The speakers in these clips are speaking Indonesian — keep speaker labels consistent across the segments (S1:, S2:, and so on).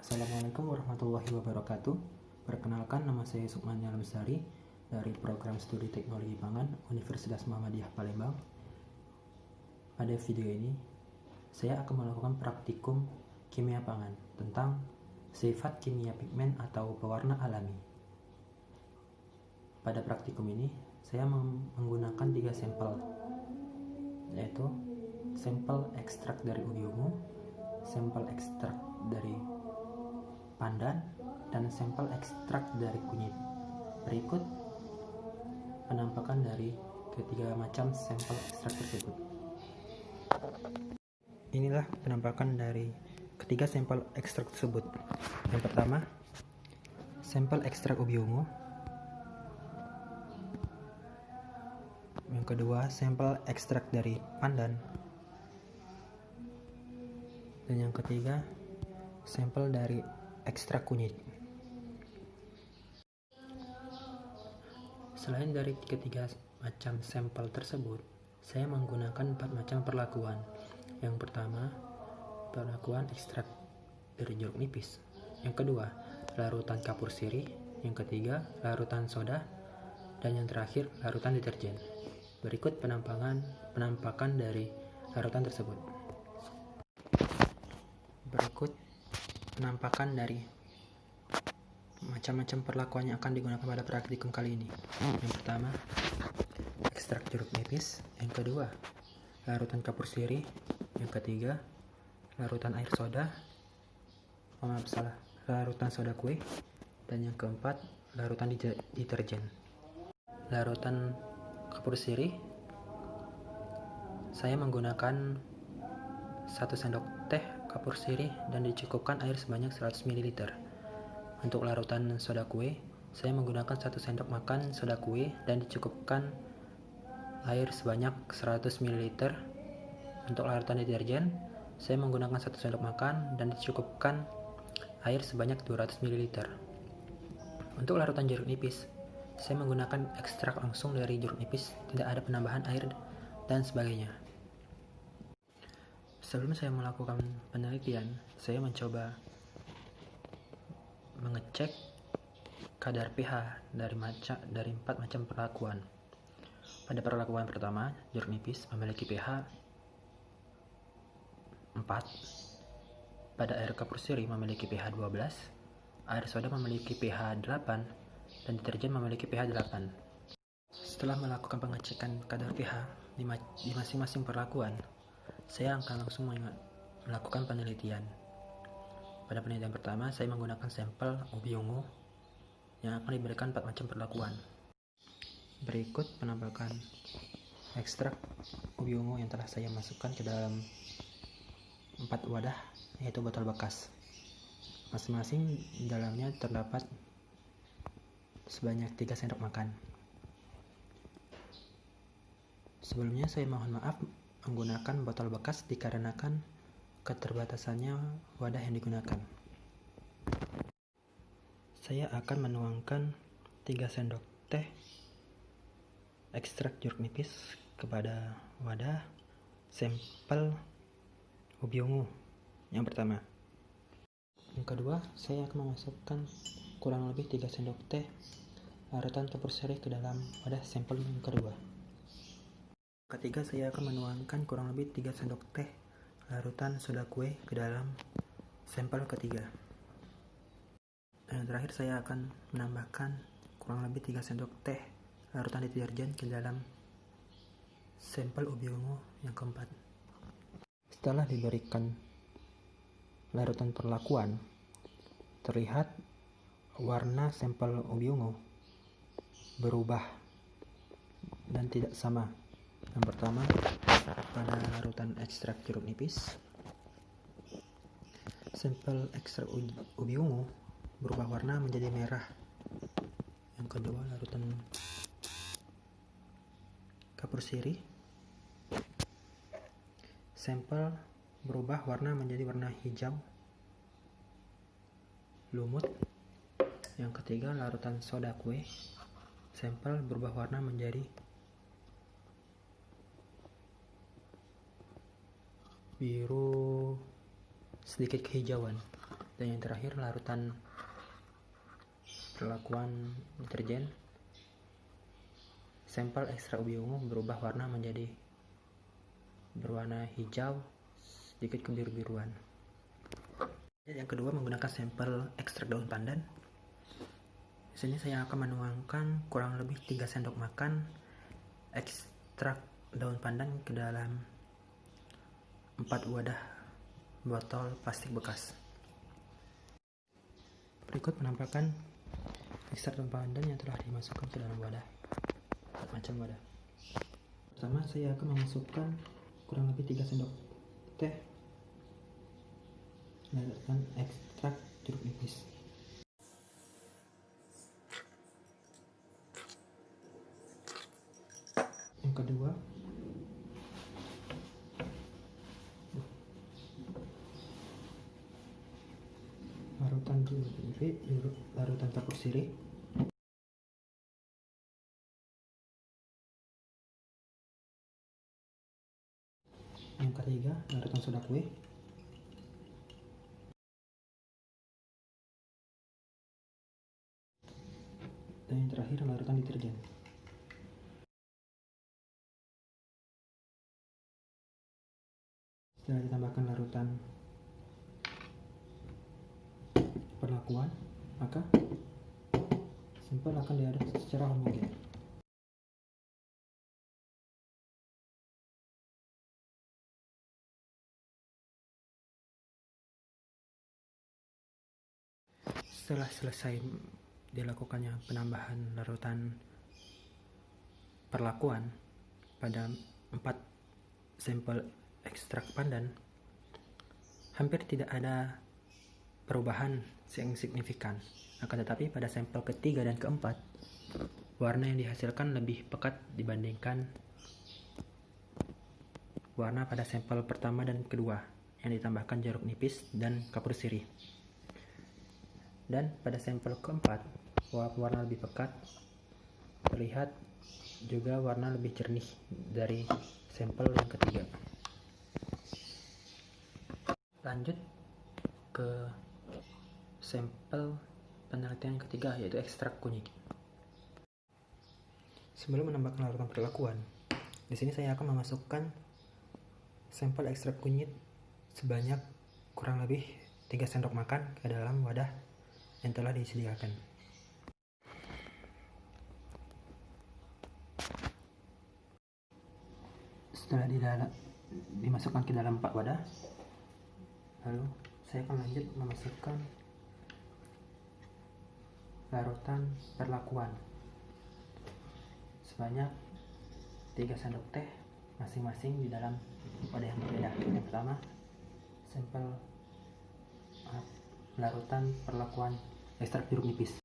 S1: Assalamualaikum warahmatullahi wabarakatuh. Perkenalkan, nama saya Sukman Al-Besari dari Program Studi Teknologi Pangan Universitas Muhammadiyah Palembang. Pada video ini, saya akan melakukan praktikum kimia pangan tentang sifat kimia pigmen atau pewarna alami. Pada praktikum ini, saya menggunakan 3 sampel, yaitu sampel ekstrak dari ubi ungu, sampel ekstrak dari pandan, dan sampel ekstrak dari kunyit. Berikut penampakan dari ketiga macam sampel ekstrak tersebut. Inilah penampakan dari ketiga sampel ekstrak tersebut. Yang pertama, sampel ekstrak ubi ungu. Yang kedua, sampel ekstrak dari pandan. Dan yang ketiga, sampel dari ekstrak kunyit. Selain dari ketiga macam sampel tersebut, saya menggunakan 4 macam perlakuan. Yang pertama, perlakuan ekstrak dari jeruk nipis. Yang kedua, larutan kapur sirih. Yang ketiga, larutan soda. Dan yang terakhir, larutan deterjen. Berikut penampakan dari larutan tersebut. Berikut penampakan dari macam-macam perlakuan yang akan digunakan pada praktikum kali ini. Yang pertama, ekstrak jeruk nipis. Yang kedua, larutan kapur sirih. Yang ketiga, larutan air soda. Larutan soda kue. Dan yang keempat, larutan deterjen. Larutan kapur sirih, saya menggunakan 1 sendok teh kapur sirih dan dicukupkan air sebanyak 100 ml. Untuk larutan soda kue, saya menggunakan 1 sendok makan soda kue dan dicukupkan air sebanyak 100 ml. Untuk larutan deterjen, saya menggunakan 1 sendok makan dan dicukupkan air sebanyak 200 ml. Untuk larutan jeruk nipis, saya menggunakan ekstrak langsung dari jeruk nipis, tidak ada penambahan air dan sebagainya. Sebelum saya melakukan penelitian, saya mencoba mengecek kadar pH dari 4 macam perlakuan. Pada perlakuan pertama, jeruk nipis memiliki pH 4. Pada air kapur sirih memiliki pH 12, air soda memiliki pH 8, dan deterjen memiliki pH 8. Setelah melakukan pengecekan kadar pH di masing-masing perlakuan, saya akan langsung melakukan penelitian. Pada penelitian pertama, saya menggunakan sampel ubi ungu yang akan diberikan 4 macam perlakuan. Berikut penampakan ekstrak ubi ungu yang telah saya masukkan ke dalam 4 wadah, yaitu botol bekas. Masing-masing di dalamnya terdapat sebanyak 3 sendok makan. Sebelumnya saya mohon maaf menggunakan botol bekas dikarenakan keterbatasannya wadah yang digunakan. Saya akan menuangkan 3 sendok teh ekstrak jeruk nipis kepada wadah sampel ubi ungu yang pertama. Yang kedua, saya akan memasukkan kurang lebih 3 sendok teh larutan kapur sirih ke dalam wadah sampel yang kedua. Ketiga, saya akan menuangkan kurang lebih 3 sendok teh larutan soda kue ke dalam sampel ketiga. Dan terakhir, saya akan menambahkan kurang lebih 3 sendok teh larutan deterjen ke dalam sampel ubi ungu yang keempat. Setelah diberikan larutan perlakuan, terlihat warna sampel ubi ungu berubah dan tidak sama. Yang pertama, pada larutan ekstrak jeruk nipis, sampel ekstrak ubi ungu berubah warna menjadi merah. Yang kedua, larutan kapur sirih, sampel berubah warna menjadi warna hijau lumut. Yang ketiga, larutan soda kue, sampel berubah warna menjadi biru sedikit kehijauan. Dan yang terakhir larutan perlakuan deterjen. Sampel ekstrak ubi ungu berubah warna menjadi berwarna hijau sedikit kebiru-biruan. Yang kedua menggunakan sampel ekstrak daun pandan. Di sini saya akan menuangkan kurang lebih 3 sendok makan ekstrak daun pandan ke dalam 4 wadah botol plastik bekas. Berikut penampakan ekstrak daun pandan yang telah dimasukkan ke dalam wadah, macam wadah. Pertama, saya akan memasukkan kurang lebih 3 sendok teh dan ekstrak jeruk nipis. Yang kedua, larutan jeruk nipis, larutan kapur sirih. Yang ketiga, larutan soda kue. Dan yang terakhir, larutan deterjen. Setelah ditambahkan larutan perlakuan, maka sampel akan diaduk secara homogen. Setelah selesai dilakukannya penambahan larutan perlakuan pada 4 sampel ekstrak pandan, hampir tidak ada perubahan yang signifikan. Akan tetapi pada sampel ketiga dan keempat, warna yang dihasilkan lebih pekat dibandingkan warna pada sampel pertama dan kedua yang ditambahkan jeruk nipis dan kapur sirih. Dan pada sampel keempat, warna lebih pekat, terlihat juga warna lebih jernih dari sampel yang ketiga. Lanjut ke sampel penelitian yang ketiga, yaitu ekstrak kunyit. Sebelum menambahkan larutan perlakuan, di sini saya akan memasukkan sampel ekstrak kunyit sebanyak kurang lebih 3 sendok makan ke dalam wadah yang telah disediakan. Setelah dimasukkan ke dalam 4 wadah, lalu saya akan lanjut memasukkan larutan perlakuan sebanyak 3 sendok teh masing-masing di dalam wadah yang berbeda. Yang pertama, sampel larutan perlakuan ekstrak jeruk nipis.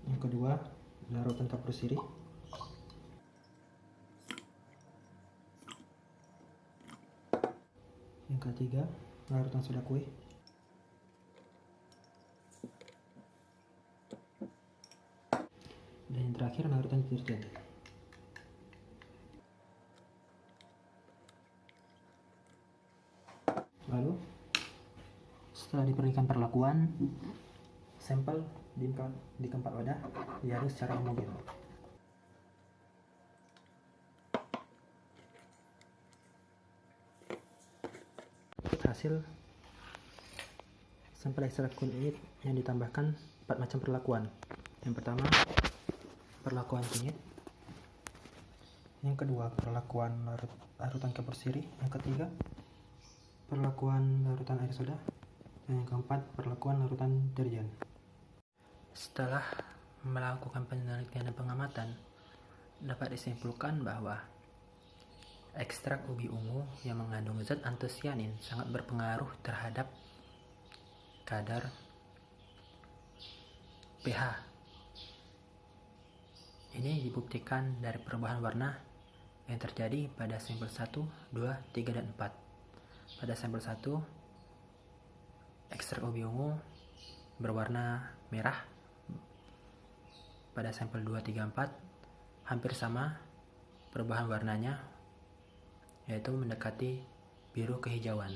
S1: Yang kedua, larutan kapur sirih. Yang ketiga, larutan soda kue. Dan yang terakhir, larutan deterjen. Lalu, setelah diberikan perlakuan, sampel di keempat wadah diaduk secara homogen. Hasil sampel ekstrak kunyit yang ditambahkan 4 macam perlakuan. Yang pertama, perlakuan kunyit. Yang kedua, perlakuan larutan kapur sirih. Yang ketiga, perlakuan larutan air soda. Dan yang keempat, perlakuan larutan deterjen. Setelah melakukan penelitian dan pengamatan, dapat disimpulkan bahwa ekstrak ubi ungu yang mengandung zat antosianin sangat berpengaruh terhadap kadar pH. Ini dibuktikan dari perubahan warna yang terjadi pada sampel 1, 2, 3, dan 4. Pada sampel 1, ekstrak ubi ungu berwarna merah. Pada sampel 2, 3, 4 hampir sama perubahan warnanya, yaitu mendekati biru kehijauan.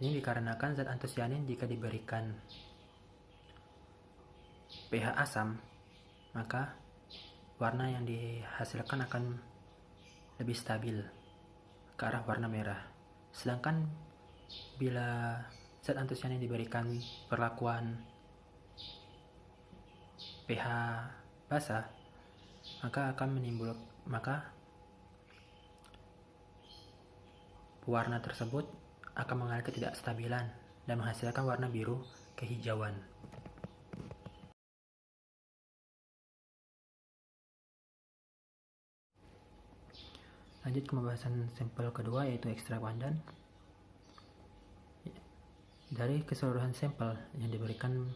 S1: Ini dikarenakan zat antosianin jika diberikan pH asam, maka warna yang dihasilkan akan lebih stabil ke arah warna merah. Sedangkan bila zat antosianin diberikan perlakuan pH basah, maka warna tersebut akan mengalami ketidakstabilan dan menghasilkan warna biru kehijauan. Lanjut ke pembahasan sampel kedua, yaitu ekstrak pandan. Dari keseluruhan sampel yang diberikan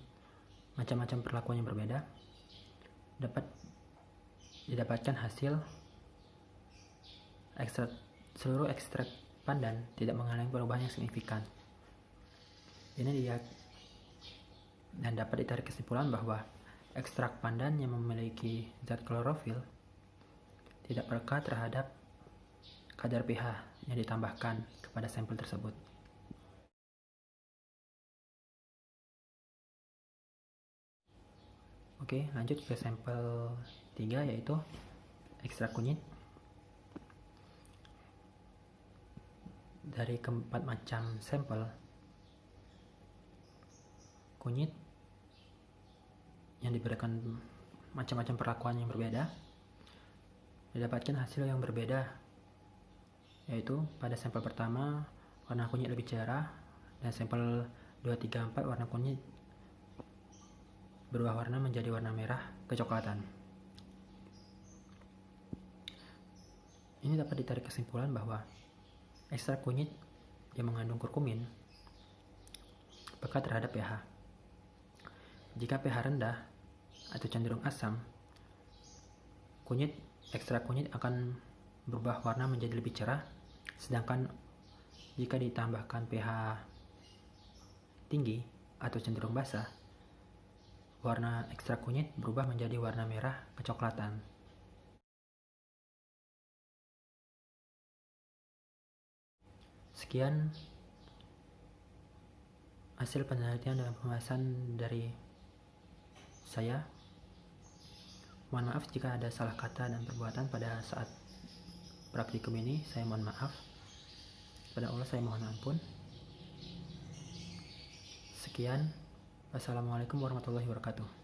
S1: macam-macam perlakuan yang berbeda, dapat didapatkan hasil seluruh ekstrak pandan tidak mengalami perubahan yang signifikan. Ini dan dapat ditarik kesimpulan bahwa ekstrak pandan yang memiliki zat klorofil tidak peka terhadap kadar pH yang ditambahkan kepada sampel tersebut. Oke, lanjut ke sampel 3, yaitu ekstrak kunyit. Dari keempat macam sampel kunyit yang diberikan macam-macam perlakuan yang berbeda, didapatkan hasil yang berbeda, yaitu pada sampel pertama warna kunyit lebih cerah, dan sampel 2, 3, 4 warna kunyit berubah warna menjadi warna merah kecoklatan. Ini dapat ditarik kesimpulan bahwa ekstrak kunyit yang mengandung kurkumin peka terhadap pH. Jika pH rendah atau cenderung asam, ekstrak kunyit akan berubah warna menjadi lebih cerah, sedangkan jika ditambahkan pH tinggi atau cenderung basah, warna ekstrak kunyit berubah menjadi warna merah kecoklatan. Sekian hasil penelitian dan pembahasan dari saya. Mohon maaf jika ada salah kata dan perbuatan pada saat praktikum ini. Saya mohon maaf. Pada Allah saya mohon ampun. Sekian. Wassalamualaikum warahmatullahi wabarakatuh.